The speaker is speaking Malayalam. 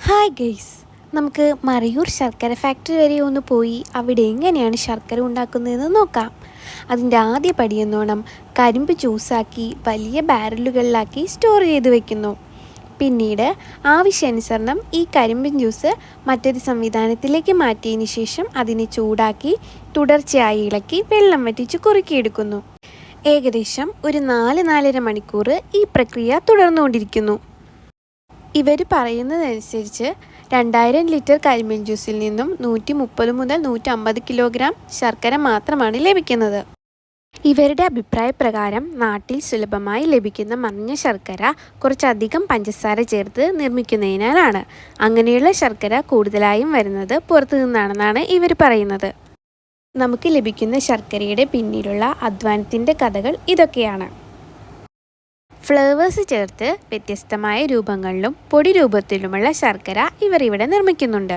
ഹായ് ഗെയ്സ്, നമുക്ക് മറയൂർ ശർക്കര ഫാക്ടറി വരെ ഒന്ന് പോയി അവിടെ എങ്ങനെയാണ് ശർക്കര ഉണ്ടാക്കുന്നതെന്ന് നോക്കാം. അതിൻ്റെ ആദ്യ പടിയെന്നോണം കരിമ്പ് ജ്യൂസാക്കി വലിയ ബാരലുകളിലാക്കി സ്റ്റോർ ചെയ്ത് വെക്കുന്നു. പിന്നീട് ആവശ്യാനുസരണം ഈ കരിമ്പിൻ ജ്യൂസ് മറ്റൊരു സംവിധാനത്തിലേക്ക് മാറ്റിയതിന് ശേഷം അതിനെ ചൂടാക്കി തുടർച്ചയായി ഇളക്കി വെള്ളം വറ്റിച്ച് കുറുക്കിയെടുക്കുന്നു. ഏകദേശം ഒരു 4-4.5 മണിക്കൂർ ഈ പ്രക്രിയ തുടർന്നുകൊണ്ടിരിക്കുന്നു. ഇവർ പറയുന്നതനുസരിച്ച് 2000 ലിറ്റർ കരിമ്പിൻ ജ്യൂസിൽ നിന്നും 130 മുതൽ 150 കിലോഗ്രാം ശർക്കര മാത്രമാണ് ലഭിക്കുന്നത്. ഇവരുടെ അഭിപ്രായപ്രകാരം നാട്ടിൽ സുലഭമായി ലഭിക്കുന്ന മഞ്ഞ ശർക്കര കുറച്ചധികം പഞ്ചസാര ചേർത്ത് നിർമ്മിക്കുന്നതിനാലാണ്. അങ്ങനെയുള്ള ശർക്കര കൂടുതലായും വരുന്നത് പുറത്തു നിന്നാണെന്നാണ് ഇവർ പറയുന്നത്. നമുക്ക് ലഭിക്കുന്ന ശർക്കരയുടെ പിന്നിലുള്ള അധ്വാനത്തിൻ്റെ കഥകൾ ഇതൊക്കെയാണ്. ഫ്ലേവേഴ്സ് ചേർത്ത് വ്യത്യസ്തമായ രൂപങ്ങളിലും പൊടി രൂപത്തിലുമുള്ള ശർക്കര ഇവർ ഇവിടെ നിർമ്മിക്കുന്നുണ്ട്.